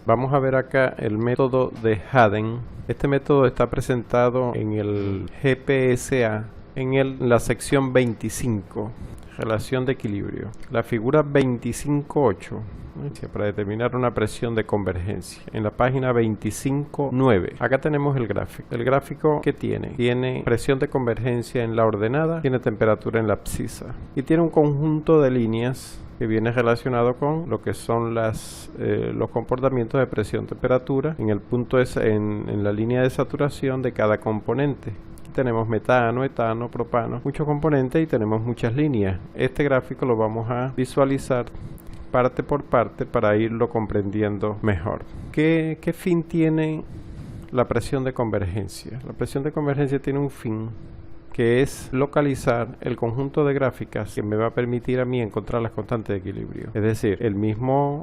Vamos a ver acá el método de Haden. Este método está presentado en el GPSA, en la sección 25, relación de equilibrio. La figura 25.8, para determinar una presión de convergencia. En la página 25.9, acá tenemos el gráfico. El gráfico que tiene presión de convergencia en la ordenada, tiene temperatura en la abscisa y tiene un conjunto de líneas que viene relacionado con lo que son los comportamientos de presión-temperatura en el punto en la línea de saturación de cada componente. Aquí tenemos metano, etano, propano, muchos componentes y tenemos muchas líneas. Este gráfico lo vamos a visualizar parte por parte para irlo comprendiendo mejor. ¿Qué fin tiene la presión de convergencia? La presión de convergencia tiene un fin, que es localizar el conjunto de gráficas que me va a permitir a mí encontrar las constantes de equilibrio. Es decir,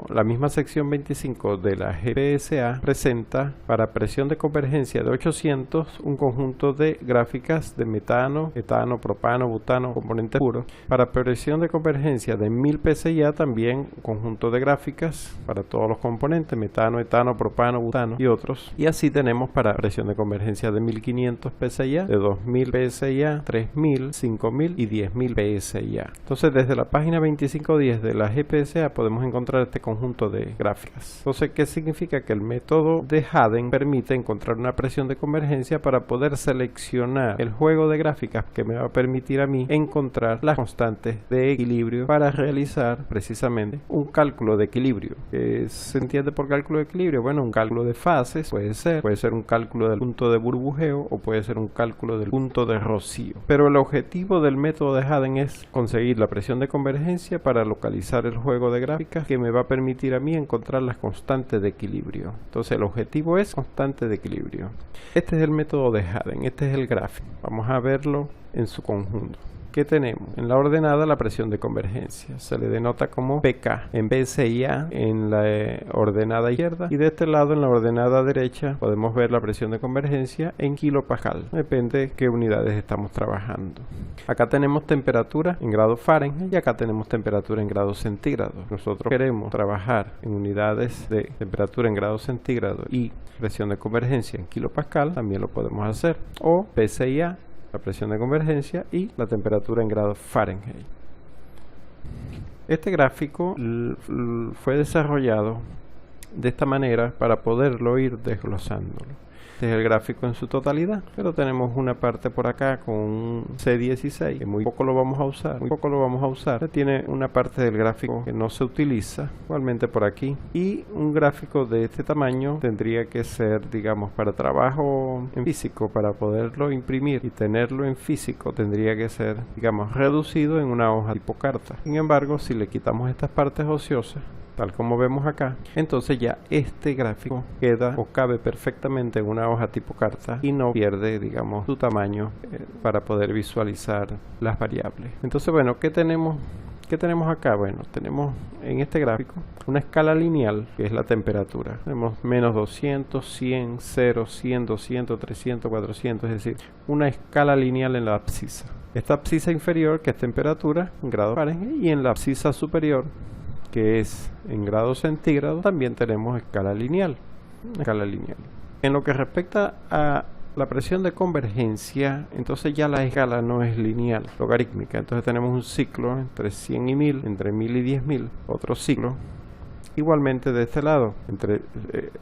la misma sección 25 de la GPSA presenta para presión de convergencia de 800 un conjunto de gráficas de metano, etano, propano, butano, componentes puros. Para presión de convergencia de 1000 PSI también un conjunto de gráficas para todos los componentes, metano, etano, propano, butano y otros. Y así tenemos para presión de convergencia de 1500 PSI, de 2000 PSI, 3000, 5000 y 10000 PSI. Entonces desde la página 2510 de la GPSA podemos encontrar este conjunto de gráficas. Entonces, ¿qué significa? Que el método de Haden permite encontrar una presión de convergencia para poder seleccionar el juego de gráficas que me va a permitir a mí encontrar las constantes de equilibrio para realizar precisamente un cálculo de equilibrio. ¿Qué se entiende por cálculo de equilibrio? Bueno, un cálculo de fases puede ser un cálculo del punto de burbujeo o puede ser un cálculo del punto de rocío. Pero el objetivo del método de Haden es conseguir la presión de convergencia para localizar el juego de gráficas que me va a permitir a mí encontrar las constantes de equilibrio. Entonces el objetivo es constante de equilibrio. Este es el método de Haden, este es el gráfico. Vamos a verlo en su conjunto. ¿Qué tenemos? En la ordenada la presión de convergencia se le denota como PK en PSI en la ordenada izquierda, y de este lado en la ordenada derecha podemos ver la presión de convergencia en kilopascal, depende de qué unidades estamos trabajando. Acá tenemos temperatura en grados Fahrenheit y acá tenemos temperatura en grados centígrados. Nosotros queremos trabajar en unidades de temperatura en grados centígrados y presión de convergencia en kilopascal, también lo podemos hacer, o PSI, la presión de convergencia y la temperatura en grados Fahrenheit. Este gráfico fue desarrollado de esta manera para poderlo ir desglosándolo. Este es el gráfico en su totalidad, pero tenemos una parte por acá con un C16 que muy poco lo vamos a usar, tiene una parte del gráfico que no se utiliza, igualmente por aquí, y un gráfico de este tamaño tendría que ser, digamos, para trabajo en físico, para poderlo imprimir y tenerlo en físico, tendría que ser, digamos, reducido en una hoja tipo carta. Sin embargo, si le quitamos estas partes ociosas, tal como vemos acá, entonces ya este gráfico queda o cabe perfectamente en una hoja tipo carta y no pierde, digamos, su tamaño para poder visualizar las variables. Entonces, bueno, ¿qué tenemos acá? Bueno, tenemos en este gráfico una escala lineal que es la temperatura. Tenemos menos 200, 100, 0, 100, 200, 300, 400, es decir, una escala lineal en la abscisa. Esta abscisa inferior, que es temperatura en grados Fahrenheit, y en la abscisa superior, que es en grados centígrados, también tenemos escala lineal. En lo que respecta a la presión de convergencia, entonces ya la escala no es lineal, logarítmica. Entonces tenemos un ciclo entre 100 y 1000, entre 1000 y 10.000, otro ciclo. Igualmente de este lado,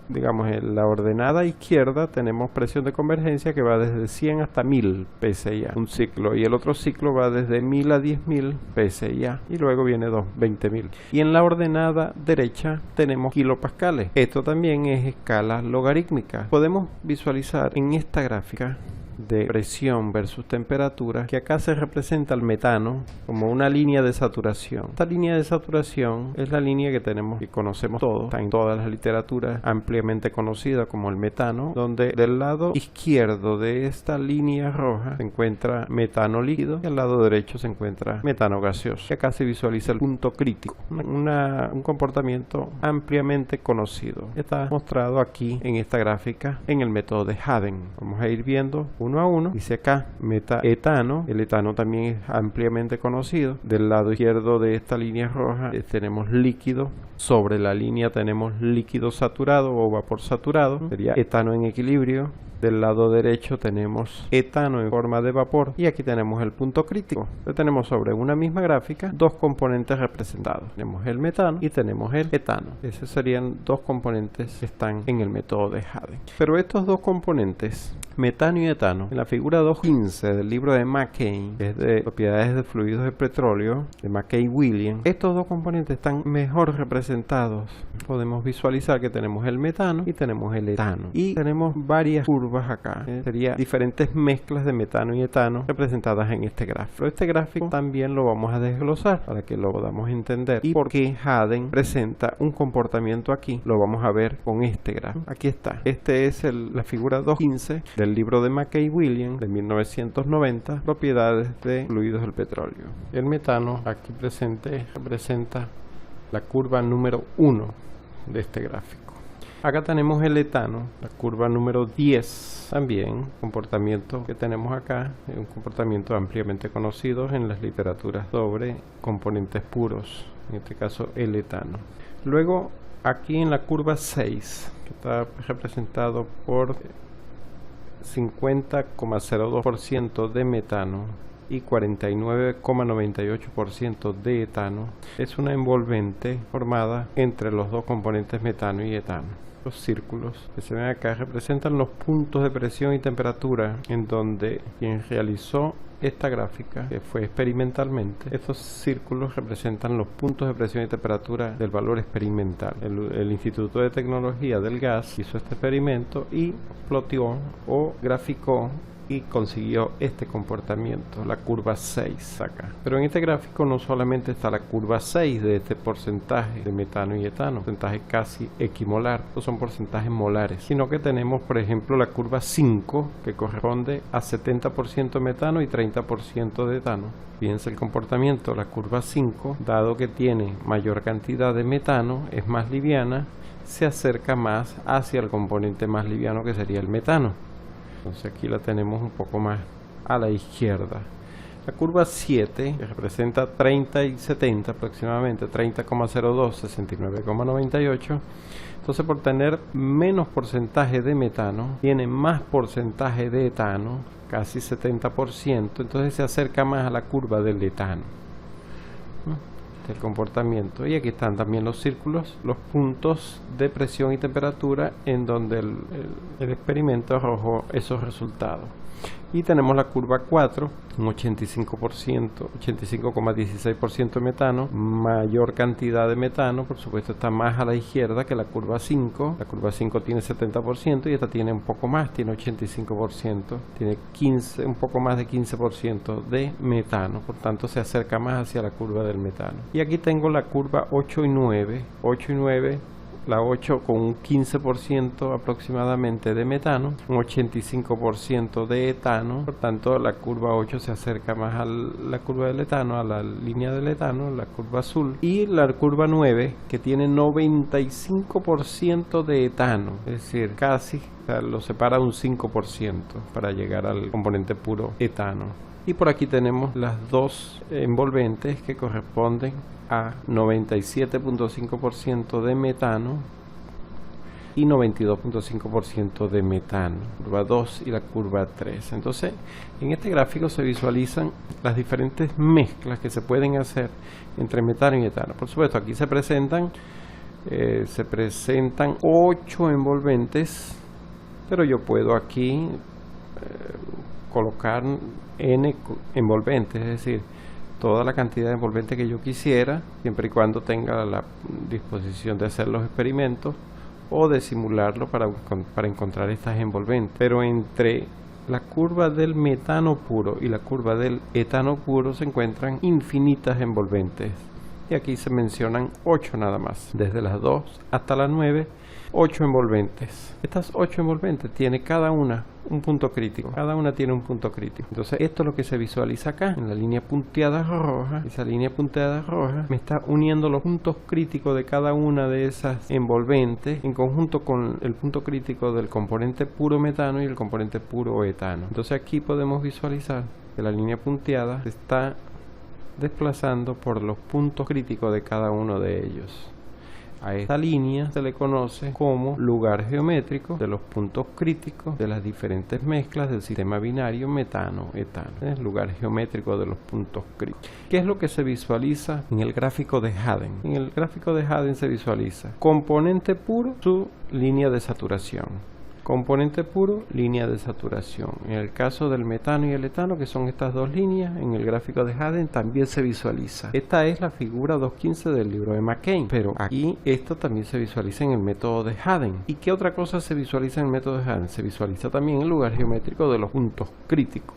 digamos en la ordenada izquierda tenemos presión de convergencia que va desde 100 hasta 1000 PSI, un ciclo, y el otro ciclo va desde 1000 a 10.000 PSI, y luego viene 20.000. Y en la ordenada derecha tenemos kilopascales. Esto también es escala logarítmica. Podemos visualizar en esta gráfica de presión versus temperatura que acá se representa el metano como una línea de saturación. Esta línea de saturación es la línea que tenemos, que conocemos todos, está en todas las literaturas, ampliamente conocida como el metano, donde del lado izquierdo de esta línea roja se encuentra metano líquido y al lado derecho se encuentra metano gaseoso. Y acá se visualiza el punto crítico, un comportamiento ampliamente conocido. Está mostrado aquí en esta gráfica en el método de Haden. Vamos a ir viendo 1 a 1. Dice acá metaetano. El etano también es ampliamente conocido. Del lado izquierdo de esta línea roja tenemos líquido. Sobre la línea tenemos líquido saturado o vapor saturado. Sería etano en equilibrio. Del lado derecho tenemos etano en forma de vapor y aquí tenemos el punto crítico. Entonces tenemos sobre una misma gráfica dos componentes representados. Tenemos el metano y tenemos el etano. Esos serían dos componentes que están en el método de Haden. Pero estos dos componentes, metano y etano, en la figura 2.15 del libro de McKay, que es de propiedades de fluidos de petróleo, de McKay-Williams, estos dos componentes están mejor representados. Podemos visualizar que tenemos el metano y tenemos el etano. Y tenemos varias curvas acá. Serían diferentes mezclas de metano y etano representadas en este gráfico. Este gráfico también lo vamos a desglosar para que lo podamos entender. Y por qué Haden presenta un comportamiento aquí, lo vamos a ver con este gráfico. Aquí está. Este es la figura 2.15 del libro de McKay-Williams de 1990, propiedades de fluidos del petróleo. El metano aquí presente representa la curva número 1 de este gráfico. Acá tenemos el etano, la curva número 10, también comportamiento que tenemos acá, un comportamiento ampliamente conocido en las literaturas sobre componentes puros, en este caso el etano. Luego aquí en la curva 6, que está representado por 50,02% de metano y 49,98% de etano, es una envolvente formada entre los dos componentes metano y etano. Los círculos que se ven acá representan los puntos de presión y temperatura en donde quien realizó esta gráfica, que fue experimentalmente, estos círculos representan los puntos de presión y temperatura del valor experimental. El Instituto de Tecnología del Gas hizo este experimento y ploteó o graficó y consiguió este comportamiento, la curva 6 acá. Pero en este gráfico no solamente está la curva 6 de este porcentaje de metano y etano, porcentaje casi equimolar, estos son porcentajes molares, sino que tenemos por ejemplo la curva 5 que corresponde a 70% metano y 30% de etano. Fíjense el comportamiento, la curva 5, dado que tiene mayor cantidad de metano, es más liviana, se acerca más hacia el componente más liviano que sería el metano. Entonces aquí la tenemos un poco más a la izquierda. La curva 7, que representa 30 y 70 aproximadamente, 30,02, 69,98. Entonces por tener menos porcentaje de metano, tiene más porcentaje de etano, casi 70%, entonces se acerca más a la curva del etano. El comportamiento, y aquí están también los círculos, los puntos de presión y temperatura en donde el experimento arrojó esos resultados. Y tenemos la curva 4, un 85,16% metano, mayor cantidad de metano, por supuesto está más a la izquierda que la curva 5. La curva 5 tiene 70% y esta tiene un poco más, tiene 85%, tiene un poco más de 15% de metano, por tanto se acerca más hacia la curva del metano. Y aquí tengo la curva 8 y 9, la 8 con un 15% aproximadamente de metano, un 85% de etano, por tanto la curva 8 se acerca más a la curva del etano, a la línea del etano, la curva azul, y la curva 9 que tiene 95% de etano, es decir, casi, o sea, lo separa un 5% para llegar al componente puro etano. Y por aquí tenemos las dos envolventes que corresponden a 97,5% de metano y 92,5% de metano, curva 2 y la curva 3. Entonces, en este gráfico se visualizan las diferentes mezclas que se pueden hacer entre metano y etano. Por supuesto, aquí se presentan 8 envolventes, pero yo puedo aquí colocar n envolventes, es decir, toda la cantidad de envolvente que yo quisiera, siempre y cuando tenga la disposición de hacer los experimentos o de simularlo para encontrar estas envolventes. Pero entre la curva del metano puro y la curva del etano puro se encuentran infinitas envolventes. y aquí se mencionan 8 nada más, desde las 2 hasta las 9, 8 envolventes. Estas 8 envolventes tiene cada una un punto crítico, cada una tiene un punto crítico. Entonces esto es lo que se visualiza acá en la línea punteada roja. Esa línea punteada roja me está uniendo los puntos críticos de cada una de esas envolventes en conjunto con el punto crítico del componente puro metano y el componente puro etano. Entonces aquí podemos visualizar que la línea punteada se está desplazando por los puntos críticos de cada uno de ellos. A esta línea se le conoce como lugar geométrico de los puntos críticos de las diferentes mezclas del sistema binario metano-etano. Es lugar geométrico de los puntos críticos. ¿Qué es lo que se visualiza en el gráfico de Haden? En el gráfico de Haden se visualiza componente puro, su línea de saturación. Componente puro, línea de saturación. En el caso del metano y el etano, que son estas dos líneas, en el gráfico de Haden también se visualiza. Esta es la figura 2.15 del libro de McCain, pero aquí esto también se visualiza en el método de Haden. ¿Y qué otra cosa se visualiza en el método de Haden? Se visualiza también el lugar geométrico de los puntos críticos.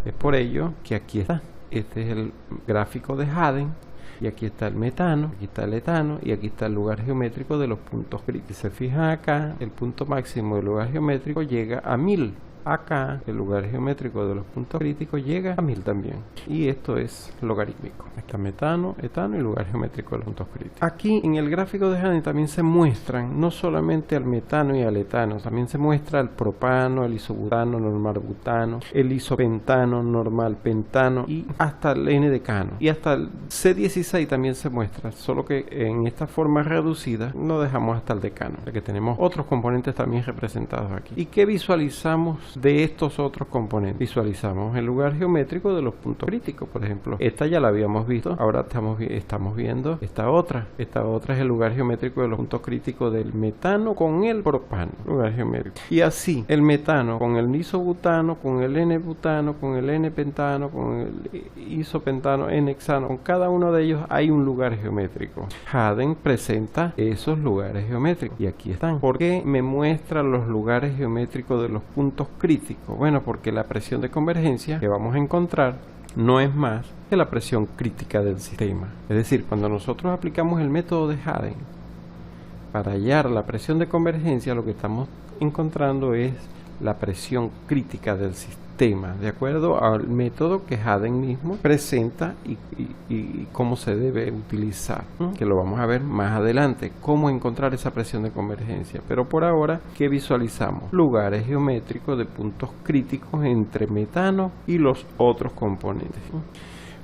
Es por ello que aquí está. Este es el gráfico de Haden. Y aquí está el metano, aquí está el etano y aquí está el lugar geométrico de los puntos críticos. Si se fijan acá, el punto máximo del lugar geométrico llega a 1000. Acá el lugar geométrico de los puntos críticos llega a 1000 también. Y esto es logarítmico. Está metano, etano y lugar geométrico de los puntos críticos. Aquí en el gráfico de Haden también se muestran no solamente al metano y al etano, también se muestra al propano, el isobutano, normal butano, el isopentano, normal pentano y hasta el N-decano. Y hasta el C16 también se muestra, solo que en esta forma reducida no dejamos hasta el decano, ya que tenemos otros componentes también representados aquí. ¿Y qué visualizamos de estos otros componentes? Visualizamos el lugar geométrico de los puntos críticos. Por ejemplo, esta ya la habíamos visto, ahora estamos viendo esta otra es el lugar geométrico de los puntos críticos del metano con el propano, lugar geométrico, y así el metano con el isobutano, con el N-butano, con el N-pentano, con el isopentano, N-hexano, con cada uno de ellos hay un lugar geométrico. Haden presenta esos lugares geométricos y aquí están. ¿Por qué me muestra los lugares geométricos de los puntos crítico? Bueno, porque la presión de convergencia que vamos a encontrar no es más que la presión crítica del sistema. Es decir, cuando nosotros aplicamos el método de Haden para hallar la presión de convergencia, lo que estamos encontrando es la presión crítica del sistema, de acuerdo al método que Haden mismo presenta y cómo se debe utilizar, que lo vamos a ver más adelante, cómo encontrar esa presión de convergencia. Pero por ahora, ¿qué visualizamos? Lugares geométricos de puntos críticos entre metano y los otros componentes.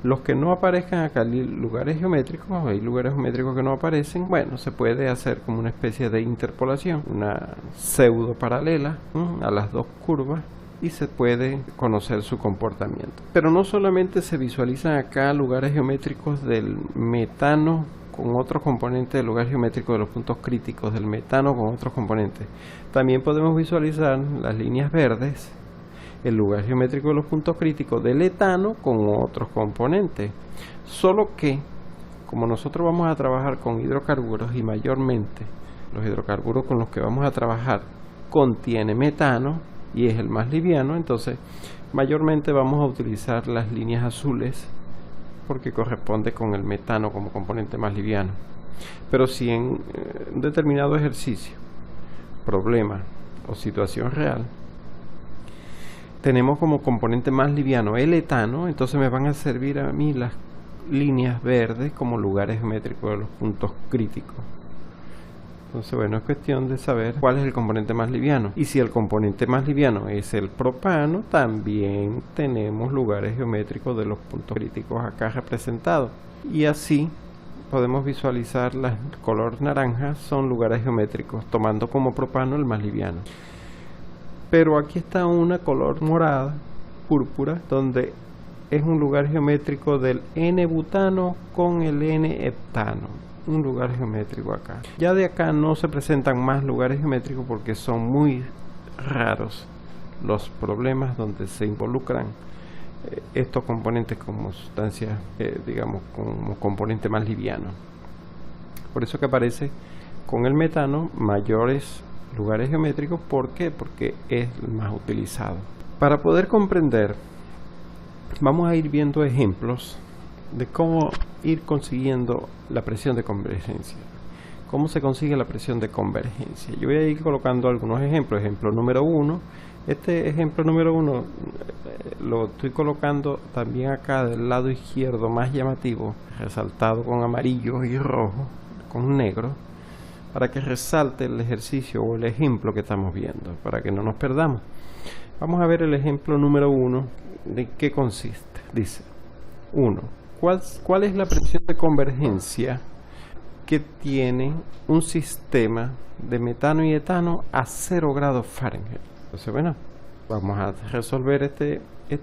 Los que no aparezcan acá, lugares geométricos, hay lugares geométricos que no aparecen, bueno, se puede hacer como una especie de interpolación, una pseudo paralela a las dos curvas, y se puede conocer su comportamiento. Pero no solamente se visualizan acá lugares geométricos del metano con otros componentes del lugar geométrico de los puntos críticos del metano con otros componentes. También podemos visualizar las líneas verdes, el lugar geométrico de los puntos críticos del etano con otros componentes. Solo que, como nosotros vamos a trabajar con hidrocarburos y mayormente los hidrocarburos con los que vamos a trabajar contiene metano y es el más liviano, entonces mayormente vamos a utilizar las líneas azules porque corresponde con el metano como componente más liviano. Pero si en un determinado ejercicio, problema o situación real tenemos como componente más liviano el etano, entonces me van a servir a mí las líneas verdes como lugares geométricos de los puntos críticos. Entonces, bueno, es cuestión de saber cuál es el componente más liviano. Y si el componente más liviano es el propano, también tenemos lugares geométricos de los puntos críticos acá representados. Y así podemos visualizar las color naranja son lugares geométricos, tomando como propano el más liviano. Pero aquí está una color morada, púrpura, donde es un lugar geométrico del N-butano con el N-heptano. Un lugar geométrico acá. Ya de acá no se presentan más lugares geométricos porque son muy raros los problemas donde se involucran estos componentes como sustancias, digamos, como componente más liviano. Por eso que aparece con el metano mayores lugares geométricos. ¿Por qué? Porque es el más utilizado. Para poder comprender, vamos a ir viendo ejemplos de cómo ir consiguiendo la presión de convergencia. ¿Cómo se consigue la presión de convergencia? Yo voy a ir colocando algunos ejemplos. Ejemplo número 1. Este ejemplo número 1 lo estoy colocando también acá del lado izquierdo, más llamativo, resaltado con amarillo y rojo, con negro, para que resalte el ejercicio o el ejemplo que estamos viendo, para que no nos perdamos. Vamos a ver el ejemplo número 1, de qué consiste. Dice 1. ¿Cuál es la presión de convergencia que tiene un sistema de metano y etano a 0 grados Fahrenheit? Entonces, bueno, vamos a resolver este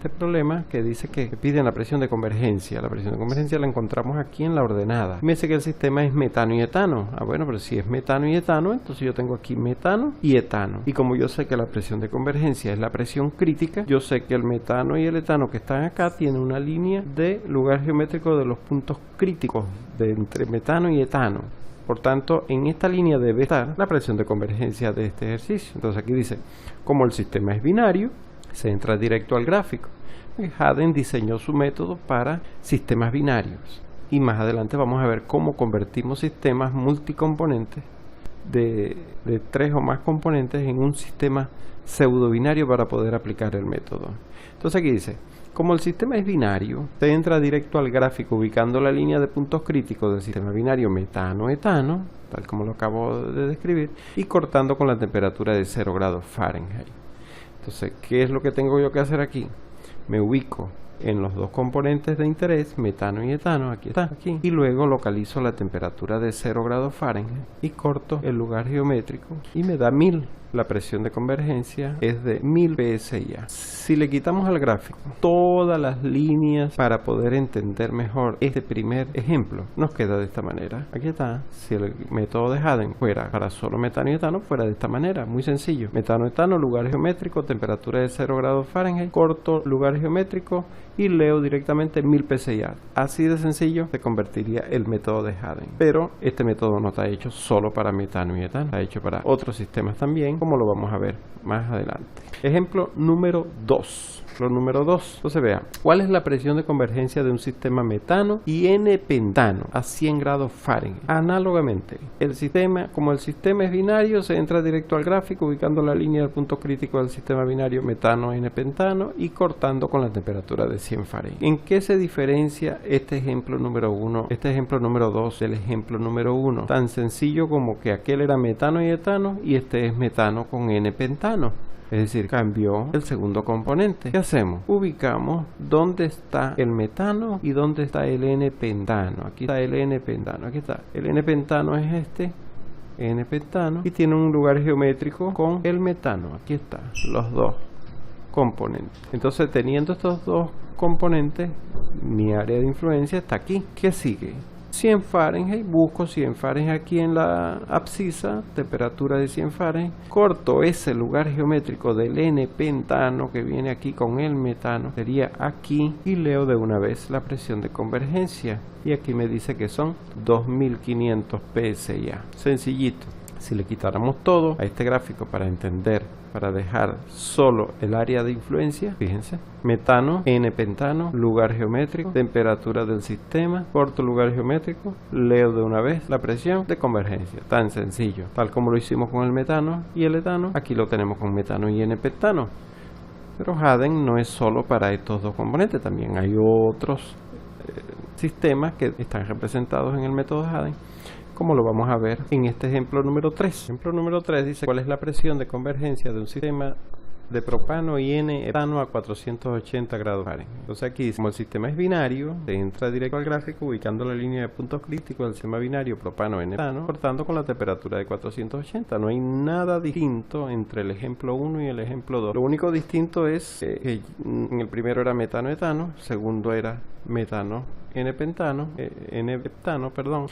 problema que dice que piden la presión de convergencia. La presión de convergencia la encontramos aquí en la ordenada. Me dice que el sistema es metano y etano. Bueno, pero si es metano y etano, entonces yo tengo aquí metano y etano. Y como yo sé que la presión de convergencia es la presión crítica, yo sé que el metano y el etano que están acá tienen una línea de lugar geométrico de los puntos críticos de entre metano y etano. Por tanto, en esta línea debe estar la presión de convergencia de este ejercicio. Entonces aquí dice, como el sistema es binario, se entra directo al gráfico. Hadden diseñó su método para sistemas binarios. Y más adelante vamos a ver cómo convertimos sistemas multicomponentes de 3 o más componentes en un sistema pseudobinario para poder aplicar el método. Entonces aquí dice, como el sistema es binario, se entra directo al gráfico ubicando la línea de puntos críticos del sistema binario metano-etano, tal como lo acabo de describir, y cortando con la temperatura de 0 grados Fahrenheit. Entonces, ¿qué es lo que tengo yo que hacer aquí? Me ubico en los dos componentes de interés, metano y etano, aquí está, aquí, y luego localizo la temperatura de 0 grados Fahrenheit y corto el lugar geométrico y me da 1000. La presión de convergencia es de 1000 psi/A. Si le quitamos al gráfico todas las líneas para poder entender mejor este primer ejemplo, nos queda de esta manera. Aquí está. Si el método de Hadden fuera para solo metano y etano, fuera de esta manera. Muy sencillo. Metano, etano, lugar geométrico, temperatura de 0 grados Fahrenheit, corto lugar geométrico y leo directamente 1000 psi/A. Así de sencillo se convertiría el método de Hadden. Pero este método no está hecho solo para metano y etano. Está hecho para otros sistemas también, como lo vamos a ver más adelante. Ejemplo número 2. Entonces vea, ¿cuál es la presión de convergencia de un sistema metano y N-pentano a 100 grados Fahrenheit? Análogamente, como el sistema es binario, se entra directo al gráfico ubicando la línea del punto crítico del sistema binario metano-N-pentano y cortando con la temperatura de 100 Fahrenheit. ¿En qué se diferencia este ejemplo número 2 del ejemplo número 1? Tan sencillo como que aquel era metano y etano y este es metano con N-pentano. Es decir, cambió el segundo componente. ¿Qué hacemos? Ubicamos dónde está el metano y dónde está el N-pentano. Aquí está el N-pentano. Aquí está. El N-pentano es este N-pentano y tiene un lugar geométrico con el metano. Aquí están los dos componentes. Entonces, teniendo estos dos componentes, mi área de influencia está aquí. ¿Qué sigue? 100 Fahrenheit, busco 100 Fahrenheit aquí en la abscisa, temperatura de 100 Fahrenheit, corto ese lugar geométrico del N-pentano que viene aquí con el metano, sería aquí, y leo de una vez la presión de convergencia, y aquí me dice que son 2500 psi/A. Sencillito. Si le quitáramos todo a este gráfico para entender, para dejar solo el área de influencia, fíjense, metano, N-pentano, lugar geométrico, temperatura del sistema, corto lugar geométrico, leo de una vez la presión de convergencia. Tan sencillo, tal como lo hicimos con el metano y el etano, aquí lo tenemos con metano y N-pentano. Pero Hadden no es solo para estos dos componentes, también hay otros sistemas que están representados en el método de Hadden, como lo vamos a ver en este ejemplo número 3. Ejemplo número 3 dice cuál es la presión de convergencia de un sistema de propano y N-etano a 480 grados Fahrenheit. Entonces aquí, como el sistema es binario, se entra directo al gráfico ubicando la línea de puntos críticos del sistema binario propano-N-etano, cortando con la temperatura de 480. No hay nada distinto entre el ejemplo 1 y el ejemplo 2. Lo único distinto es que en el primero era metano-etano, segundo era metano N-pentano,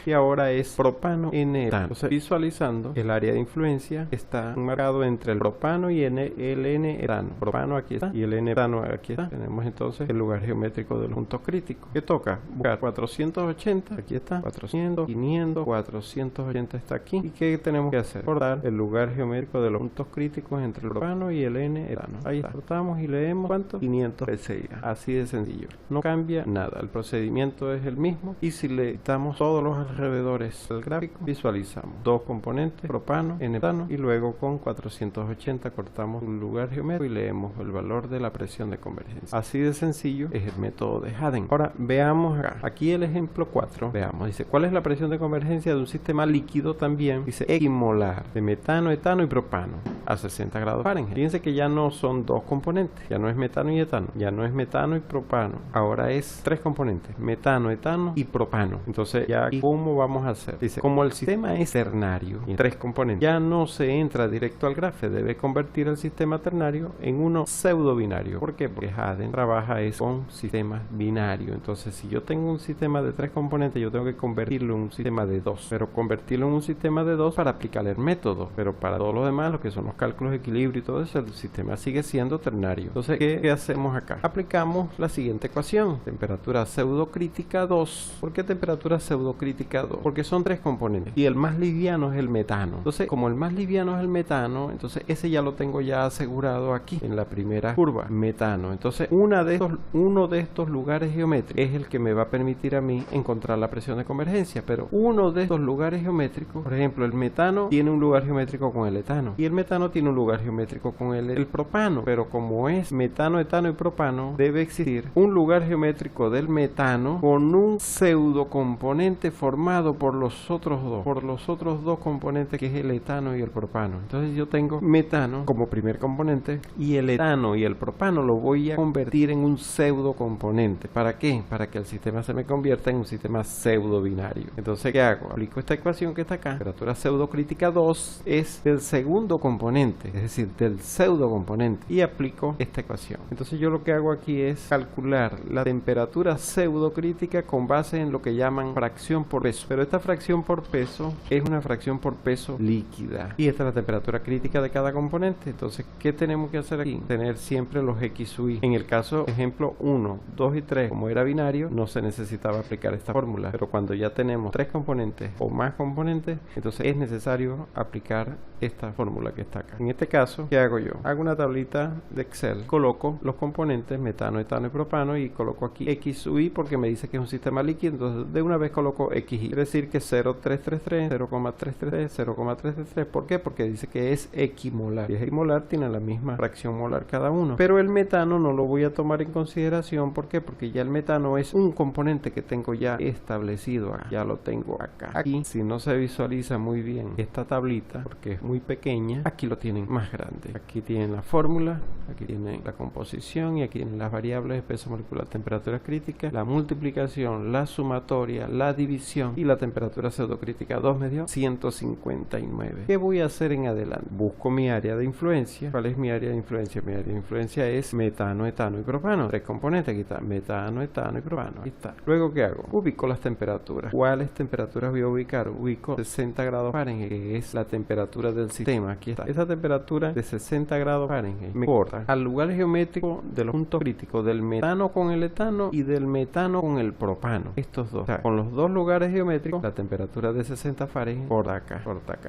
y ahora es propano N-etano. Entonces, visualizando, el área de influencia está marcado entre el propano y el N N-etano. Propano aquí está y el N-etano aquí está. Tenemos entonces el lugar geométrico de los puntos críticos. ¿Qué toca? Buscar 480, aquí está, 400, 500, 480 está aquí. ¿Y qué tenemos que hacer? Cortar el lugar geométrico de los puntos críticos entre el propano y el N-etano. Ahí está. Cortamos y leemos ¿cuánto? 500 PSI. Así de sencillo. No cambia nada. El procedimiento es el mismo y si le quitamos todos los alrededores del gráfico, visualizamos dos componentes, propano, N-etano, y luego con 480 cortamos un lugar geométrico y leemos el valor de la presión de convergencia. Así de sencillo es el método de Haddon. Ahora veamos acá. Aquí el ejemplo 4. Veamos. Dice, ¿cuál es la presión de convergencia de un sistema líquido también? Dice, equimolar de metano, etano y propano a 60 grados Fahrenheit. Fíjense que ya no son dos componentes. Ya no es metano y etano. Ya no es metano y propano. Ahora es tres componentes. Metano, etano y propano. Entonces, ya aquí, ¿cómo vamos a hacer? Dice, como el sistema es ternario y tres componentes, ya no se entra directo al grafo. Debe convertir el sistema ternario en uno pseudo binario. ¿Por qué? Porque Haddon trabaja con sistemas binarios. Entonces, si yo tengo un sistema de tres componentes, yo tengo que convertirlo en un sistema de dos. Pero convertirlo en un sistema de dos para aplicar el método. Pero para todo lo demás, lo que son los cálculos de equilibrio y todo eso, el sistema sigue siendo ternario. Entonces, ¿qué hacemos acá? Aplicamos la siguiente ecuación. Temperatura pseudocrítica 2. ¿Por qué temperatura pseudocrítica 2? Porque son tres componentes. Y el más liviano es el metano. Entonces, como el más liviano es el metano, entonces ese ya lo tengo ya asegurado aquí en la primera curva. Metano. Entonces, uno de estos lugares geométricos es el que me va a permitir a mí encontrar la presión de convergencia. Pero uno de estos lugares geométricos, por ejemplo, el metano tiene un lugar geométrico con el etano. Y el metano tiene un lugar geométrico con el propano. Pero como es metano, etano y propano, debe existir un lugar geométrico del metano con un pseudo componente formado por los otros dos componentes, que es el etano y el propano. Entonces yo tengo metano como primer componente y el etano y el propano lo voy a convertir en un pseudo componente. ¿Para qué? Para que el sistema se me convierta en un sistema pseudo binario. Entonces, ¿qué hago? Aplico esta ecuación que está acá. Temperatura pseudocrítica 2 es del segundo componente, es decir, del pseudo componente, y aplico esta ecuación. Entonces yo lo que hago aquí es calcular la temperatura pseudocrítica con base en lo que llaman fracción por peso. Pero esta fracción por peso es una fracción por peso líquida. Y esta es la temperatura crítica de cada componente. Entonces, ¿qué tenemos que hacer aquí? Tener siempre los X sub I. En el caso, ejemplo 1, 2 y 3, como era binario, no se necesitaba aplicar esta fórmula. Pero cuando ya tenemos tres componentes o más componentes, entonces es necesario aplicar esta fórmula que está acá. En este caso, ¿qué hago yo? Hago una tablita de Excel, coloco los componentes metano, etano y propano y coloco aquí X sub I porque me dice que es un sistema líquido. Entonces de una vez coloco XI. Quiere decir que 0,333, 0,333, 0,333. ¿Por qué? Porque dice que es equimolar. Y es equimolar, tiene la misma fracción molar cada uno. Pero el metano no lo voy a tomar en consideración. ¿Por qué? Porque ya el metano es un componente que tengo ya establecido acá. Ya lo tengo acá. Aquí, si no se visualiza muy bien esta tablita, porque es muy pequeña, aquí lo tienen más grande. Aquí tienen la fórmula, aquí tienen la composición y aquí tienen las variables: peso molecular, temperatura crítica, la multiplicación, la sumatoria, la división, y la temperatura pseudocrítica 2 me dio 159. ¿Qué voy a hacer en adelante? Busco mi área de influencia. ¿Cuál es mi área de influencia? Mi área de influencia es metano, etano y propano. Tres componentes. Aquí está metano, etano y propano. Aquí está. Luego, ¿qué hago? Ubico las temperaturas. ¿Cuáles temperaturas voy a ubicar? Ubico 60 grados Fahrenheit, que es la temperatura del sistema. Aquí está. Esa temperatura de 60 grados Fahrenheit me corta al lugar geométrico de los puntos críticos del metano con el etano y del metano con el propano. Estos dos. O sea, con los dos lugares geométricos, la temperatura de 60 Fahrenheit corta acá.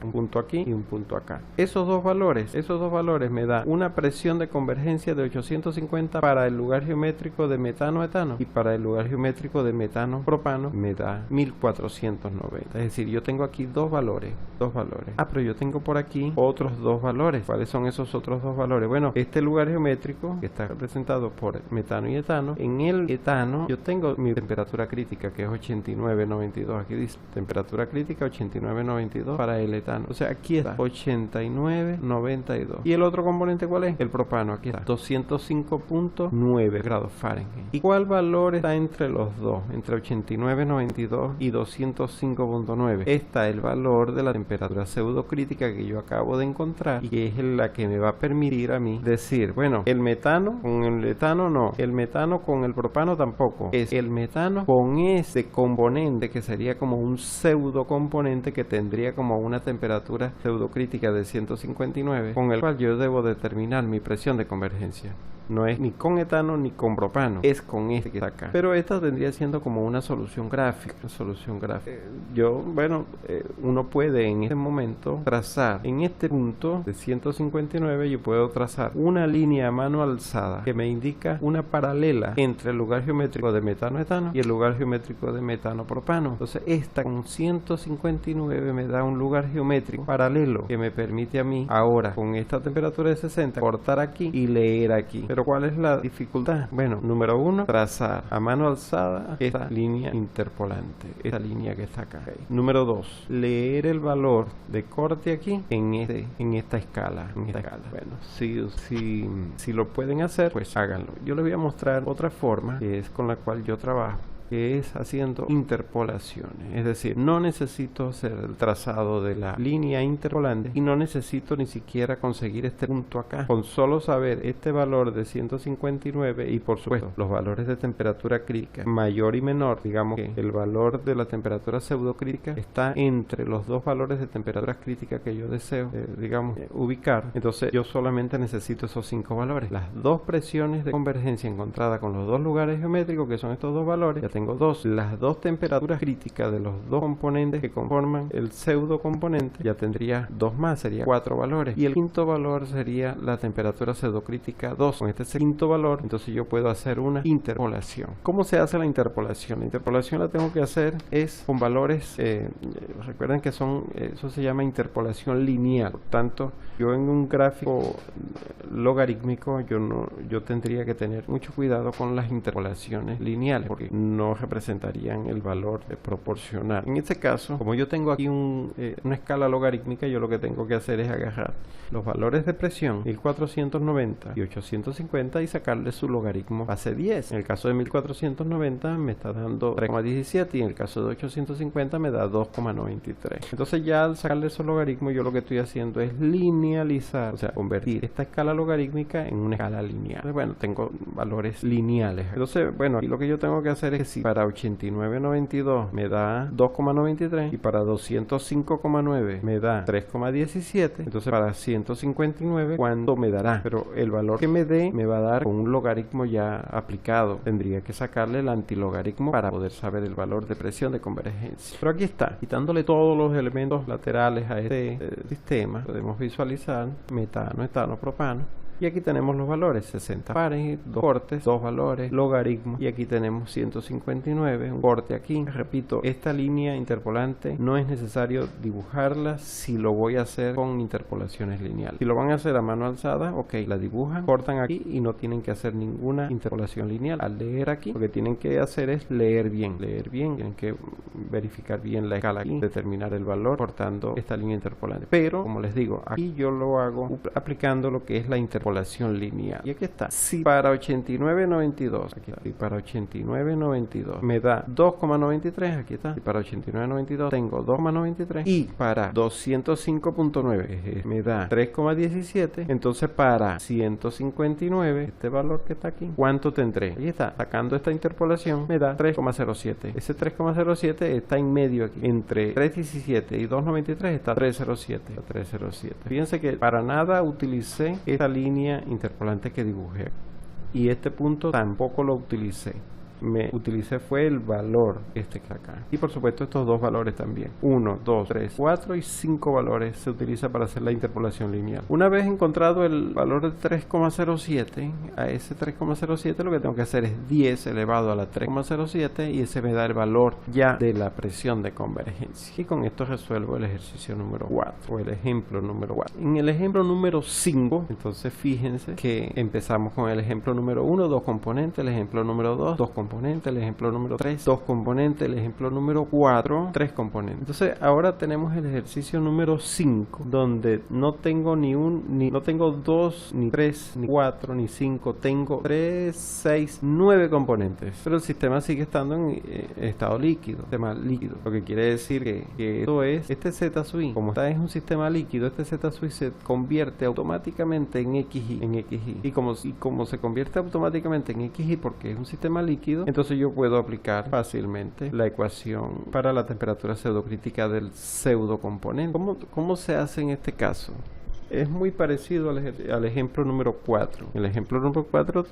Un punto aquí y un punto acá. Esos dos valores me da una presión de convergencia de 850 para el lugar geométrico de metano etano, y para el lugar geométrico de metano propano me da 1490. Es decir, yo tengo aquí dos valores. Pero yo tengo por aquí otros dos valores. ¿Cuáles son esos otros dos valores? Bueno, este lugar geométrico que está representado por metano y etano, en el etano yo tengo mi temperatura crítica, que es 8992. Aquí dice temperatura crítica 8992 para el etano. O sea, aquí está 8992. ¿Y el otro componente cuál es? El propano. Aquí está 205.9 grados Fahrenheit. ¿Y cuál valor está entre los dos? Entre 8992 y 205.9. Está el valor de la temperatura pseudocrítica que yo acabo de encontrar encontrar y que es la que me va a permitir a mí decir, bueno, el metano con el etano no, el metano con el propano tampoco, es el metano con ese componente que sería como un pseudo componente que tendría como una temperatura pseudocrítica de 159, con el cual yo debo determinar mi presión de convergencia. No es ni con etano ni con propano, es con este que está acá. Pero esta vendría siendo como una solución gráfica. Uno puede en este momento trazar en este punto de 159, yo puedo trazar una línea a mano alzada que me indica una paralela entre el lugar geométrico de metano-etano y el lugar geométrico de metano-propano. Entonces esta con 159 me da un lugar geométrico paralelo que me permite a mí ahora con esta temperatura de 60 cortar aquí y leer aquí. Pero ¿cuál es la dificultad? Bueno, número uno, trazar a mano alzada esta línea interpolante, esta línea que está acá. Okay. Número dos, leer el valor de corte aquí en esta escala. Bueno, si lo pueden hacer, pues háganlo. Yo les voy a mostrar otra forma que es con la cual yo trabajo, que es haciendo interpolaciones. Es decir, no necesito hacer el trazado de la línea interpolante y no necesito ni siquiera conseguir este punto acá. Con solo saber este valor de 159 y por supuesto los valores de temperatura crítica mayor y menor, digamos que el valor de la temperatura pseudocrítica está entre los dos valores de temperatura crítica que yo deseo, ubicar. Entonces yo solamente necesito esos 5 valores. Las dos presiones de convergencia encontradas con los dos lugares geométricos, que son estos dos valores, ya tengo dos. Las dos temperaturas críticas de los dos componentes que conforman el pseudo componente, ya tendría dos más, sería 4 valores. Y el quinto valor sería la temperatura pseudocrítica 2. Con este quinto valor, entonces yo puedo hacer una interpolación. ¿Cómo se hace la interpolación? La interpolación la tengo que hacer es con valores, recuerden que eso se llama interpolación lineal. Por tanto, yo en un gráfico logarítmico, yo tendría que tener mucho cuidado con las interpolaciones lineales, porque no representarían el valor proporcional. En este caso, como yo tengo aquí una escala logarítmica, yo lo que tengo que hacer es agarrar los valores de presión 1490 y 850 y sacarle su logaritmo base 10. En el caso de 1490 me está dando 3,17 y en el caso de 850 me da 2,93. Entonces ya al sacarle esos logaritmos, yo lo que estoy haciendo es linealizar, o sea, convertir esta escala logarítmica en una escala lineal. Entonces, bueno, tengo valores lineales. Entonces, bueno, aquí lo que yo tengo que hacer es que si para 89,92 me da 2,93 y para 205,9 me da 3,17, entonces para 159, ¿cuánto me dará? Pero el valor que me dé me va a dar con un logaritmo ya aplicado. Tendría que sacarle el antilogaritmo para poder saber el valor de presión de convergencia. Pero aquí está, quitándole todos los elementos laterales a este sistema, podemos visualizar metano, etano, propano. Y aquí tenemos los valores, 60 pares, 2 cortes, 2 valores, logaritmos. Y aquí tenemos 159, un corte aquí. Repito, esta línea interpolante no es necesario dibujarla si lo voy a hacer con interpolaciones lineales. Si lo van a hacer a mano alzada, ok, la dibujan, cortan aquí y no tienen que hacer ninguna interpolación lineal. Al leer aquí, lo que tienen que hacer es leer bien, tienen que verificar bien la escala aquí, determinar el valor cortando esta línea interpolante. Pero, como les digo, aquí yo lo hago aplicando lo que es la interpolación lineal. Y aquí está. Si para 89,92, aquí está. Si para 89,92 me da 2,93, aquí está. Si para 89,92 tengo 2,93 y para 205,9 me da 3,17, entonces para 159, este valor que está aquí, ¿cuánto tendré? Ahí está. Sacando esta interpolación me da 3,07. Ese 3,07 está en medio aquí. Entre 3,17 y 2,93 está 3,07. Fíjense que para nada utilicé esta línea interpolante que dibujé y este punto tampoco lo utilicé. Utilicé fue el valor que está acá y por supuesto estos dos valores también, 1, 2, 3, 4 y 5 valores se utiliza para hacer la interpolación lineal. Una vez encontrado el valor de 3,07, a ese 3,07 lo que tengo que hacer es 10 elevado a la 3,07 y ese me da el valor ya de la presión de convergencia. Y con esto resuelvo el ejercicio número 4 o el ejemplo número 4. En el ejemplo número 5, entonces fíjense que empezamos con el ejemplo número 1, 2 componentes, el ejemplo número 2, 2 componentes. componentes, el ejemplo número 3, 2 componentes, el ejemplo número 4, 3 componentes. Entonces ahora tenemos el ejercicio número 5, donde no tengo no tengo 2, ni 3, ni 4, ni 5, tengo 3, 6, 9 componentes. Pero el sistema sigue estando en estado líquido, sistema líquido. Lo que quiere decir que esto es, este Z sub i, como está es un sistema líquido, este Z sub i se convierte automáticamente en XY, y como se convierte automáticamente en XY porque es un sistema líquido, entonces yo puedo aplicar fácilmente la ecuación para la temperatura pseudocrítica del pseudocomponente. ¿Cómo se hace en este caso? Es muy parecido al ejemplo número 4. En el ejemplo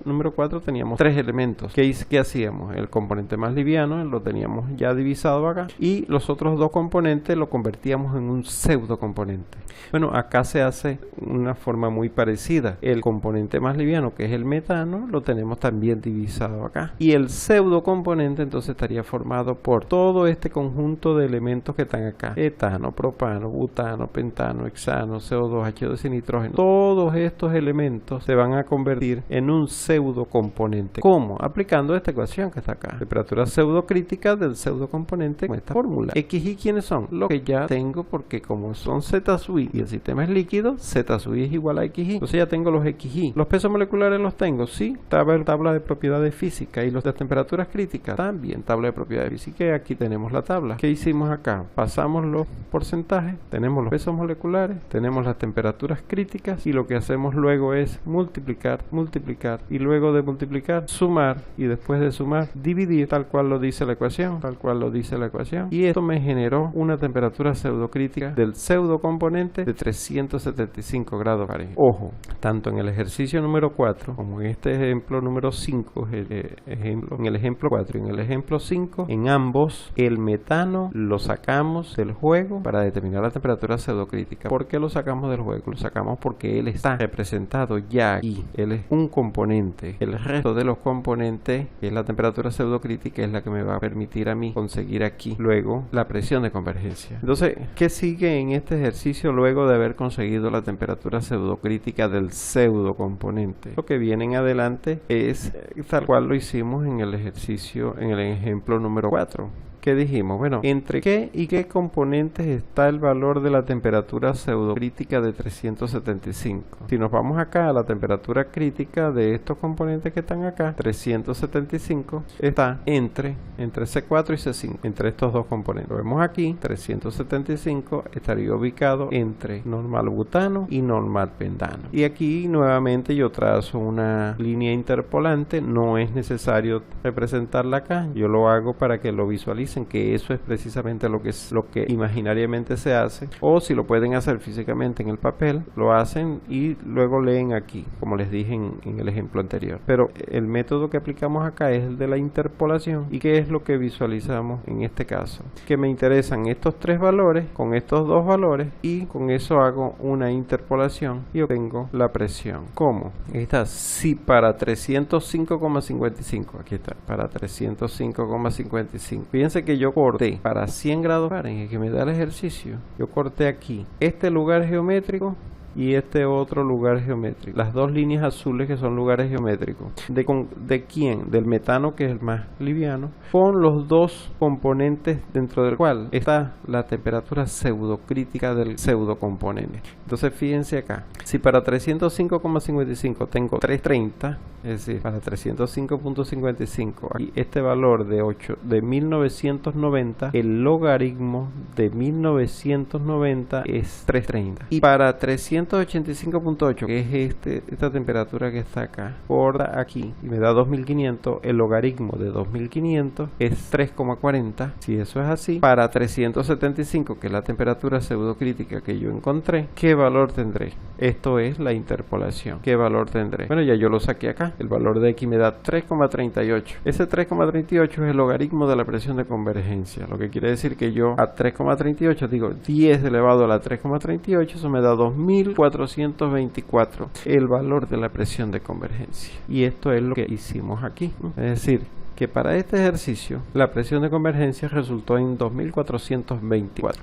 número 4 teníamos 3 elementos. ¿Qué hacíamos? El componente más liviano lo teníamos ya divisado acá, y los otros 2 componentes lo convertíamos en un pseudocomponente. Bueno, acá se hace una forma muy parecida. El componente más liviano, que es el metano, lo tenemos también divisado acá. Y el pseudocomponente entonces estaría formado por todo este conjunto de elementos que están acá. Etano, propano, butano, pentano, hexano, CO2, H2 y nitrógeno. Todos estos elementos se van a convertir en un pseudocomponente. ¿Cómo? Aplicando esta ecuación que está acá. Temperatura pseudocrítica del pseudocomponente con esta fórmula. XY, ¿quiénes son? Lo que ya tengo, porque como son Z sub i y el sistema es líquido, Z sub i es igual a XY. Entonces ya tengo los XY. Los pesos moleculares los tengo, sí. Tabla de propiedades físicas. Y los de temperaturas críticas también, tabla de propiedades físicas. Y aquí tenemos la tabla. ¿Qué hicimos acá? Pasamos los porcentajes, tenemos los pesos moleculares, tenemos las temperaturas críticas, y lo que hacemos luego es multiplicar, y luego de multiplicar, sumar, y después de sumar, dividir, tal cual lo dice la ecuación, y esto me generó una temperatura pseudocrítica del pseudocomponente de 375 grados Fahrenheit. Ojo, tanto en el ejercicio número 4 como en este ejemplo número 5, en el ejemplo 4 y en el ejemplo 5, en ambos el metano lo sacamos del juego para determinar la temperatura pseudocrítica. ¿Por qué lo sacamos del juego? Lo sacamos porque él está representado ya aquí, él es un componente. El resto de los componentes, que es la temperatura pseudocrítica, es la que me va a permitir a mí conseguir aquí luego la presión de convergencia. Entonces, ¿qué sigue en este ejercicio luego de haber conseguido la temperatura pseudocrítica del pseudocomponente? Lo que viene en adelante es tal cual lo hicimos en el ejercicio, en el ejemplo número 4. ¿Qué dijimos? Bueno, ¿entre qué y qué componentes está el valor de la temperatura pseudocrítica de 375? Si nos vamos acá a la temperatura crítica de estos componentes que están acá, 375 está entre C4 y C5, entre estos dos componentes. Lo vemos aquí, 375 estaría ubicado entre normal butano y normal pentano. Y aquí nuevamente yo trazo una línea interpolante, no es necesario representarla acá, yo lo hago para que lo visualicen, que eso es precisamente lo que imaginariamente se hace, o si lo pueden hacer físicamente en el papel, lo hacen y luego leen aquí, como les dije en el ejemplo anterior. Pero el método que aplicamos acá es el de la interpolación. ¿Y qué es lo que visualizamos en este caso? Que me interesan estos 3 valores con estos 2 valores, y con eso hago una interpolación y obtengo la presión. ¿Cómo? Aquí está. Si para 305,55, aquí está, para 305,55, fíjense que yo corté para 100 grados Fahrenheit, que me da el ejercicio, yo corté aquí este lugar geométrico y este otro lugar geométrico, las dos líneas azules que son lugares geométricos. ¿De quién? Del metano, que es el más liviano, con los 2 componentes dentro del cual está la temperatura pseudocrítica del pseudocomponente. Entonces fíjense acá, si para 305,55 tengo 330, es decir, para 305.55 aquí este valor de 1990, el logaritmo de 1990 es 330, y para 385.8, que es esta temperatura que está acá, por aquí, y me da 2500, el logaritmo de 2500 es 3,40. Si eso es así, para 375, que es la temperatura pseudocrítica que yo encontré, ¿qué valor tendré? Esto es la interpolación. ¿Qué valor tendré? Bueno, ya yo lo saqué acá. El valor de X me da 3,38. Ese 3,38 es el logaritmo de la presión de convergencia, lo que quiere decir que yo a 3,38 digo 10 elevado a la 3,38, eso me da 2424, el valor de la presión de convergencia. Y esto es lo que hicimos aquí, es decir, que para este ejercicio la presión de convergencia resultó en 2424.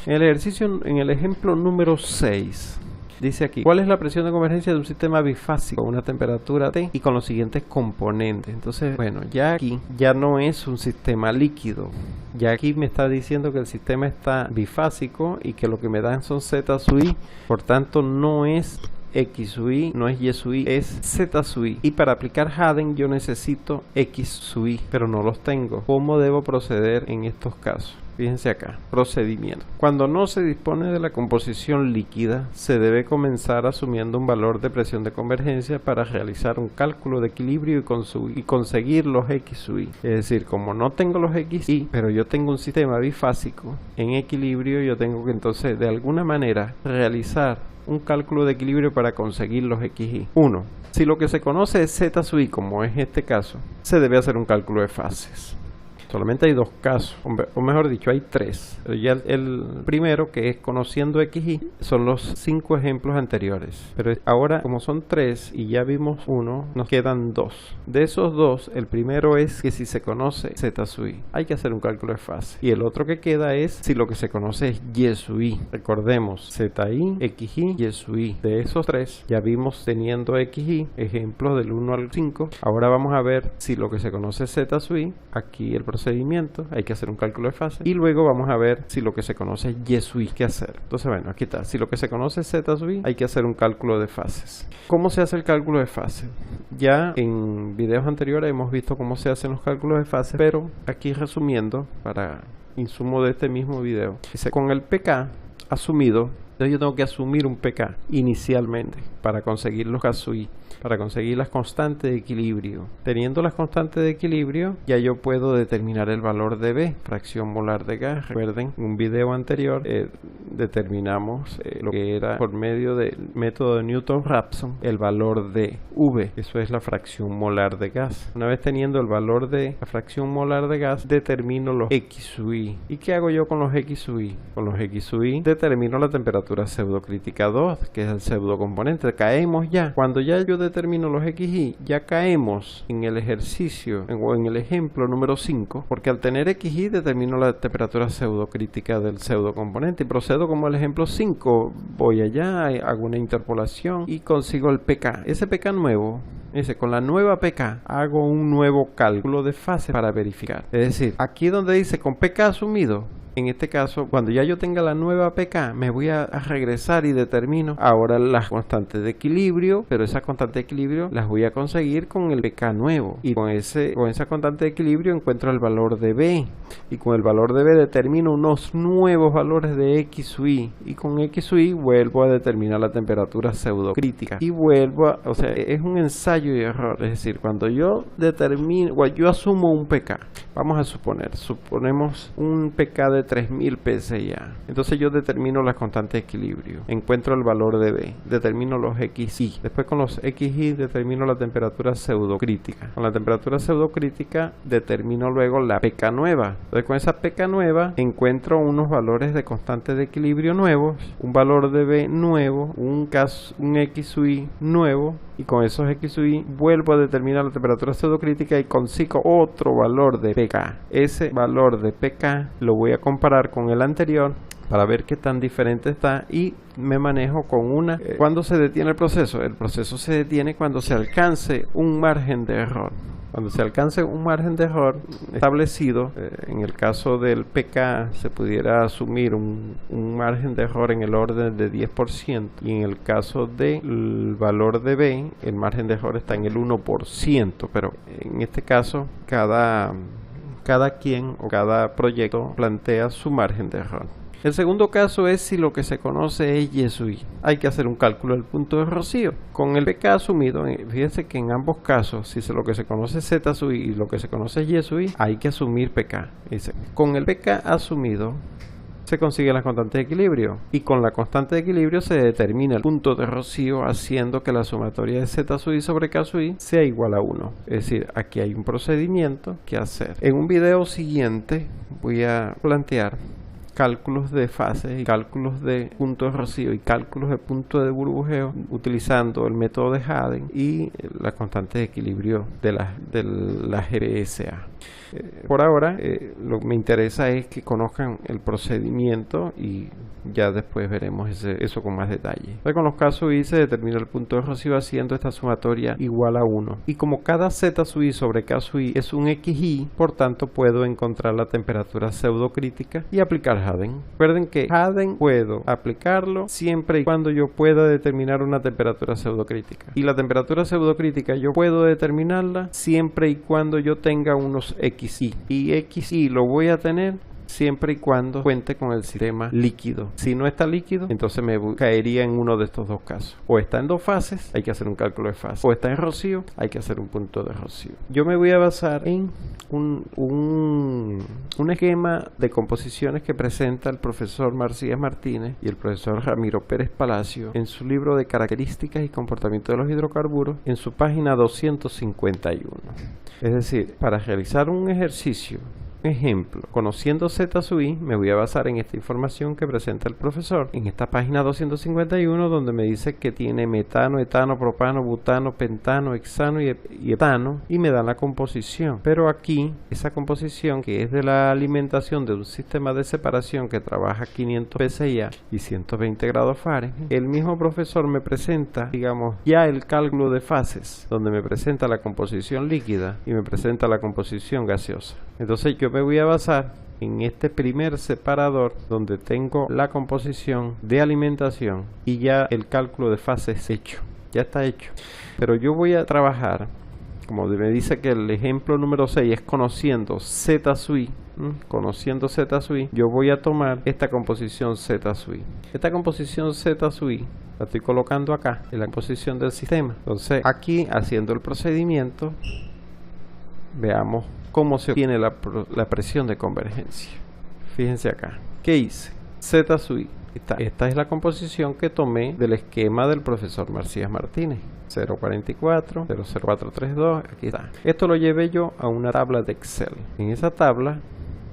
En el ejemplo número 6, Dice aquí, ¿cuál es la presión de convergencia de un sistema bifásico con una temperatura T y con los siguientes componentes? Entonces, bueno, ya aquí ya no es un sistema líquido. Ya aquí me está diciendo que el sistema está bifásico y que lo que me dan son Z sub I. Por tanto, no es X sub I, no es Y sub I, es Z sub I. Y para aplicar Haden yo necesito X sub I, pero no los tengo. ¿Cómo debo proceder en estos casos? Fíjense acá, procedimiento. Cuando no se dispone de la composición líquida, se debe comenzar asumiendo un valor de presión de convergencia para realizar un cálculo de equilibrio y conseguir los X sub I. Es decir, como no tengo los X I, pero yo tengo un sistema bifásico en equilibrio, yo tengo que entonces de alguna manera realizar un cálculo de equilibrio para conseguir los XY. 1. Si lo que se conoce es Z sub I, como es este caso, se debe hacer un cálculo de fases. Solamente hay dos casos, o mejor dicho, hay tres. Ya el primero, que es conociendo XY, son los 5 ejemplos anteriores. Pero ahora, como son 3 y ya vimos uno, nos quedan 2. De esos 2, el primero es que si se conoce Z sub I, hay que hacer un cálculo de fase. Y el otro que queda es si lo que se conoce es Y sub I. Recordemos, ZI, XY, Y sub I. De esos 3, ya vimos teniendo XY, ejemplos del 1 al 5. Ahora vamos a ver si lo que se conoce es Z sub I. Aquí el procedimiento, hay que hacer un cálculo de fase y luego vamos a ver si lo que se conoce es Y sub I, qué hacer. Entonces bueno, aquí está, si lo que se conoce es Z sub I, hay que hacer un cálculo de fases. ¿Cómo se hace el cálculo de fase? Ya en videos anteriores hemos visto cómo se hacen los cálculos de fase, pero aquí resumiendo para insumo de este mismo video, dice, con el pK asumido, entonces yo tengo que asumir un pK inicialmente para conseguir los K sub I, para conseguir las constantes de equilibrio. Teniendo las constantes de equilibrio, ya yo puedo determinar el valor de B, fracción molar de gas. Recuerden, en un video anterior determinamos lo que era por medio del método de Newton-Raphson, el valor de V, eso es la fracción molar de gas. Una vez teniendo el valor de la fracción molar de gas, determino los X sub I. ¿Y qué hago yo con los X sub I? Con los X sub I determino la temperatura pseudocrítica 2, que es el pseudocomponente. Caemos ya. Cuando ya yo determino los XY, ya caemos en el ejercicio o en el ejemplo número 5, porque al tener XY determino la temperatura pseudocrítica del pseudocomponente y procedo como el ejemplo 5. Voy allá, hago una interpolación y consigo el pK. Ese pK nuevo, con la nueva pK hago un nuevo cálculo de fase para verificar. Es decir, aquí donde dice con pK asumido, en este caso, cuando ya yo tenga la nueva pK, me voy a regresar y determino ahora las constantes de equilibrio, pero esas constantes de equilibrio las voy a conseguir con el pK nuevo. Y con esa constante de equilibrio encuentro el valor de B. Y con el valor de B determino unos nuevos valores de X sub I. Y con X sub I vuelvo a determinar la temperatura pseudocrítica. Y o sea, es un ensayo y error. Es decir, cuando yo yo asumo un pK, vamos a suponemos un pK de 3000 PSI. Entonces yo determino las constantes de equilibrio, encuentro el valor de B, determino los XY. Después con los XY determino la temperatura pseudocrítica. Con la temperatura pseudocrítica determino luego la pK nueva. Entonces con esa pK nueva encuentro unos valores de constantes de equilibrio nuevos, un valor de B nuevo, un X sub I nuevo, y con esos X sub I vuelvo a determinar la temperatura pseudocrítica y consigo otro valor de pK. Ese valor de pK lo voy a comparar con el anterior para ver qué tan diferente está y me manejo con una. ¿Cuándo se detiene el proceso? El proceso se detiene cuando se alcance un margen de error. Cuando se alcance un margen de error establecido, en el caso del pK se pudiera asumir un margen de error en el orden de 10%, y en el caso del valor de B el margen de error está en el 1%, pero en este caso cada quien o cada proyecto plantea su margen de error. El segundo caso es si lo que se conoce es Y sub I. Hay que hacer un cálculo del punto de rocío. Con el pK asumido, fíjense que en ambos casos, si lo que se conoce es Z sub I y lo que se conoce es Y sub I, hay que asumir pK. Con el pK asumido se consigue la constante de equilibrio, y con la constante de equilibrio se determina el punto de rocío haciendo que la sumatoria de Z sub I sobre K sub I sea igual a 1. Es decir, aquí hay un procedimiento que hacer. En un video siguiente voy a plantear cálculos de fases y cálculos de punto de rocío y cálculos de punto de burbujeo utilizando el método de Haden y la constante de equilibrio de la GPSA. Por ahora lo que me interesa es que conozcan el procedimiento y ya después veremos eso con más detalle. Entonces, con los K sub i se determina el punto de rocío haciendo esta sumatoria igual a 1. Y como cada Z sub i sobre K sub i es un XY, por tanto puedo encontrar la temperatura pseudocrítica y aplicar Haden. Recuerden que Haden puedo aplicarlo siempre y cuando yo pueda determinar una temperatura pseudocrítica. Y la temperatura pseudocrítica yo puedo determinarla siempre y cuando yo tenga unos XY. Y XY lo voy a tener siempre y cuando cuente con el sistema líquido. Si no está líquido, entonces me caería en uno de estos dos casos. O está en dos fases, hay que hacer un cálculo de fase. O está en rocío, hay que hacer un punto de rocío. Yo me voy a basar en un esquema de composiciones que presenta el profesor Marcías Martínez y el profesor Ramiro Pérez Palacio en su libro de características y comportamiento de los hidrocarburos en su página 251. Es decir, para realizar un ejercicio, ejemplo, conociendo Z sub i, me voy a basar en esta información que presenta el profesor en esta página 251, donde me dice que tiene metano, etano, propano, butano, pentano, hexano y heptano, y me da la composición. Pero aquí, esa composición que es de la alimentación de un sistema de separación que trabaja 500 pSI y 120 grados Fahrenheit, el mismo profesor me presenta, digamos, ya el cálculo de fases, donde me presenta la composición líquida y me presenta la composición gaseosa. Entonces yo me voy a basar en este primer separador donde tengo la composición de alimentación y ya el cálculo de fases hecho, ya está hecho. Pero yo voy a trabajar, como me dice que el ejemplo número 6 es conociendo Z sub i, conociendo Z sub i, yo voy a tomar esta composición Z sub i. Esta composición Z sub i la estoy colocando acá en la composición del sistema. Entonces aquí, haciendo el procedimiento, veamos cómo se obtiene la presión de convergencia. Fíjense acá. ¿Qué hice? Z sub i. Esta es la composición que tomé del esquema del profesor Marcías Martínez. 044, 00432, aquí está. Esto lo llevé yo a una tabla de Excel. En esa tabla,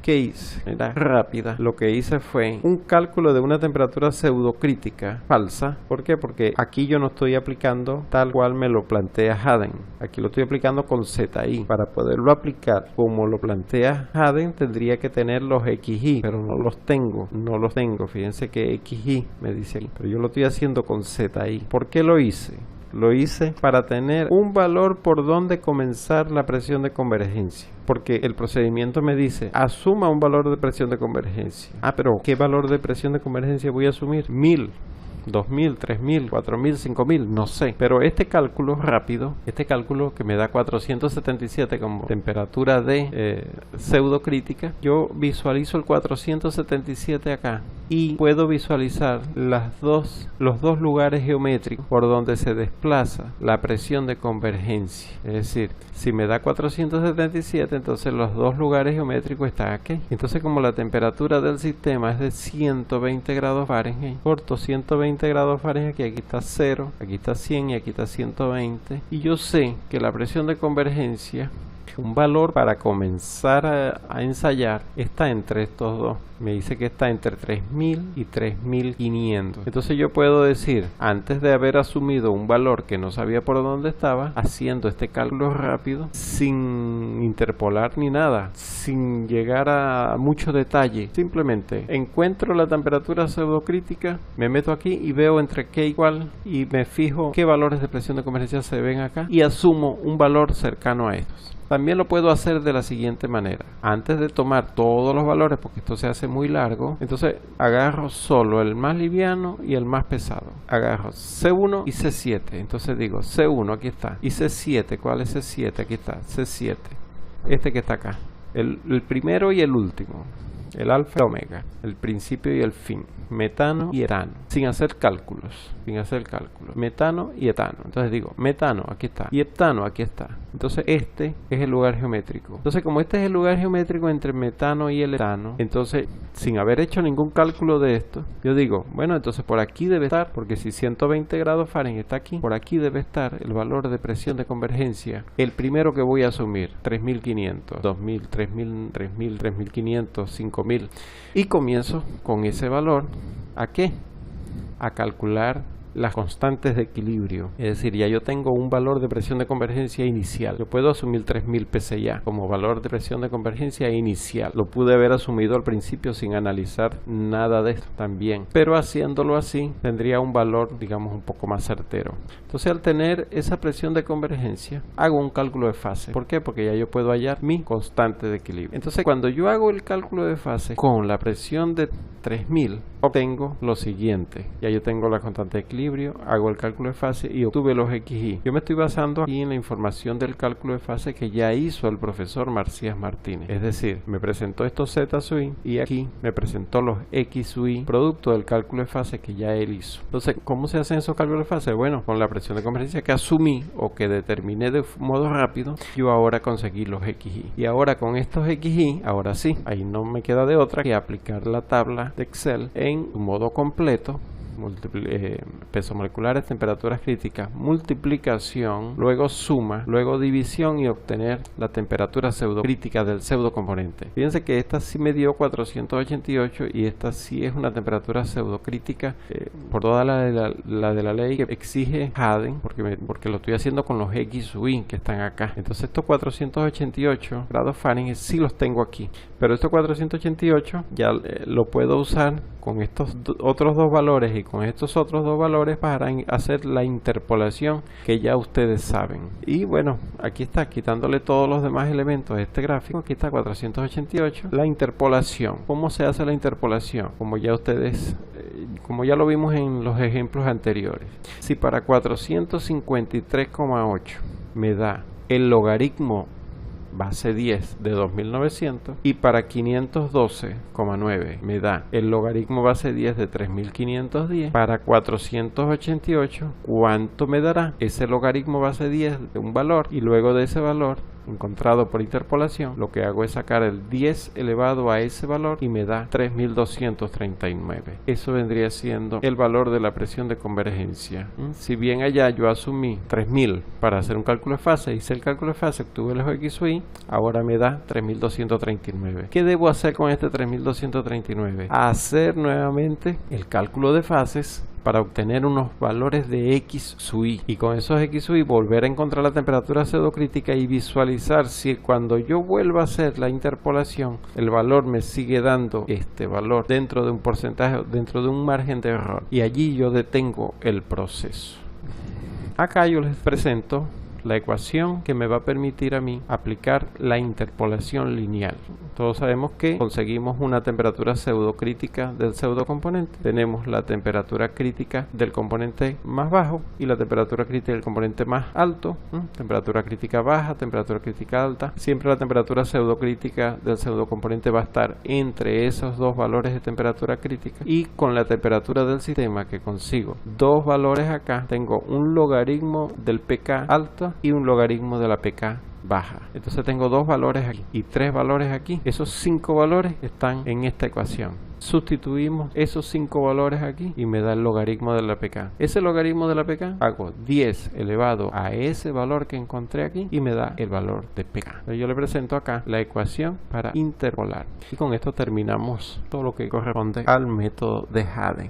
¿qué hice? Era rápida. Lo que hice fue un cálculo de una temperatura pseudocrítica falsa. ¿Por qué? Porque aquí yo no estoy aplicando tal cual me lo plantea Haden. Aquí lo estoy aplicando con ZI. Para poderlo aplicar como lo plantea Haden, tendría que tener los XY, pero no los tengo. No los tengo. Fíjense que XY me dice aquí. Pero yo lo estoy haciendo con ZI. ¿Por qué lo hice? Lo hice para tener un valor por donde comenzar la presión de convergencia, porque el procedimiento me dice asuma un valor de presión de convergencia. Pero ¿qué valor de presión de convergencia voy a asumir? 1000, 2000, 3000, 4000, 5000, no sé. Pero este cálculo rápido, este cálculo que me da 477 como temperatura de pseudocrítica, yo visualizo el 477 acá y puedo visualizar los dos lugares geométricos por donde se desplaza la presión de convergencia. Es decir, si me da 477, entonces los dos lugares geométricos están aquí. Entonces, como la temperatura del sistema es de 120 grados Fahrenheit, corto 120 grados Fahrenheit, aquí está 0, aquí está 100 y aquí está 120, y yo sé que la presión de convergencia, un valor para comenzar a ensayar, está entre estos dos. Me dice que está entre 3000 y 3500. Entonces yo puedo decir, antes de haber asumido un valor que no sabía por dónde estaba, haciendo este cálculo rápido, sin interpolar ni nada, sin llegar a mucho detalle, simplemente encuentro la temperatura pseudocrítica, me meto aquí y veo entre qué y cuál, y me fijo qué valores de presión de convergencia se ven acá y asumo un valor cercano a estos. También lo puedo hacer de la siguiente manera. Antes de tomar todos los valores, porque esto se hace muy largo, entonces agarro solo el más liviano y el más pesado. Agarro C1 y C7. Entonces digo C1, aquí está. Y C7, ¿cuál es C7? Aquí está, C7. Este que está acá. El primero y el último. El alfa y el omega. El principio y el fin. Metano y etano. Sin hacer cálculos. Metano y etano. Entonces digo, metano, aquí está. Y heptano, aquí está. Entonces este es el lugar geométrico. Entonces, como este es el lugar geométrico entre metano y el etano, entonces, sin haber hecho ningún cálculo de esto, yo digo, bueno, entonces por aquí debe estar, porque si 120 grados Fahrenheit está aquí, por aquí debe estar el valor de presión de convergencia. El primero que voy a asumir, 3500, 2000, 3000, 3000, 3500, 5000. 5000. Y comienzo con ese valor, ¿a qué? A calcular las constantes de equilibrio. Es decir, ya yo tengo un valor de presión de convergencia inicial. Yo puedo asumir 3000 PSI como valor de presión de convergencia inicial. Lo pude haber asumido al principio sin analizar nada de esto también. Pero haciéndolo así, tendría un valor, digamos, un poco más certero. Entonces, al tener esa presión de convergencia, hago un cálculo de fase. ¿Por qué? Porque ya yo puedo hallar mi constante de equilibrio. Entonces, cuando yo hago el cálculo de fase con la presión de 3000, obtengo lo siguiente. Ya yo tengo la constante de equilibrio, hago el cálculo de fase y obtuve los XY. Yo me estoy basando aquí en la información del cálculo de fase que ya hizo el profesor Marcías Martínez. Es decir, me presentó estos Z sub i y aquí me presentó los X sub i, producto del cálculo de fase que ya él hizo. Entonces, ¿cómo se hacen esos cálculos de fase? Bueno, con la presión de convergencia que asumí o que determiné de modo rápido, yo ahora conseguí los XY. Y ahora con estos XY, ahora sí, ahí no me queda de otra que aplicar la tabla de Excel en modo completo. Pesos moleculares, temperaturas críticas, multiplicación, luego suma, luego división y obtener la temperatura pseudocrítica del pseudocomponente. Fíjense que esta sí me dio 488 y esta sí es una temperatura pseudocrítica por toda la de la ley que exige Haden, porque lo estoy haciendo con los X sub i que están acá. Entonces estos 488 grados Fahrenheit sí los tengo aquí, pero estos 488 ya lo puedo usar con estos otros dos valores y con estos otros dos valores para hacer la interpolación que ya ustedes saben. Y bueno, aquí está, quitándole todos los demás elementos de este gráfico, aquí está 488, la interpolación. ¿Cómo se hace la interpolación? Como ya ustedes, como ya lo vimos en los ejemplos anteriores. Si para 453,8 me da el logaritmo base 10 de 2900 y para 512,9 me da el logaritmo base 10 de 3510, para 488 ¿cuánto me dará ese logaritmo base 10 de un valor? Y luego de ese valor encontrado por interpolación, lo que hago es sacar el 10 elevado a ese valor y me da 3239. Eso vendría siendo el valor de la presión de convergencia. Si bien allá yo asumí 3000 para hacer un cálculo de fase, hice el cálculo de fase, obtuve los X sub i, ahora me da 3239. ¿Qué debo hacer con este 3239? Hacer nuevamente el cálculo de fases para obtener unos valores de X sub i, y con esos X sub i volver a encontrar la temperatura pseudocrítica y visualizar si cuando yo vuelva a hacer la interpolación el valor me sigue dando este valor dentro de un porcentaje, dentro de un margen de error, y allí yo detengo el proceso. Acá yo les presento la ecuación que me va a permitir a mí aplicar la interpolación lineal. Todos sabemos que conseguimos una temperatura pseudocrítica del pseudocomponente. Tenemos la temperatura crítica del componente más bajo y la temperatura crítica del componente más alto. Temperatura crítica baja, temperatura crítica alta. Siempre la temperatura pseudocrítica del pseudocomponente va a estar entre esos dos valores de temperatura crítica, y con la temperatura del sistema que consigo dos valores acá, tengo un logaritmo del pK alto y un logaritmo de la pK baja. Entonces tengo dos valores aquí y tres valores aquí. Esos 5 valores están en esta ecuación. Sustituimos esos 5 valores aquí y me da el logaritmo de la pK. Ese logaritmo de la pK hago 10 elevado a ese valor que encontré aquí y me da el valor de pK. Entonces yo le presento acá la ecuación para interpolar. Y con esto terminamos todo lo que corresponde al método de Haden.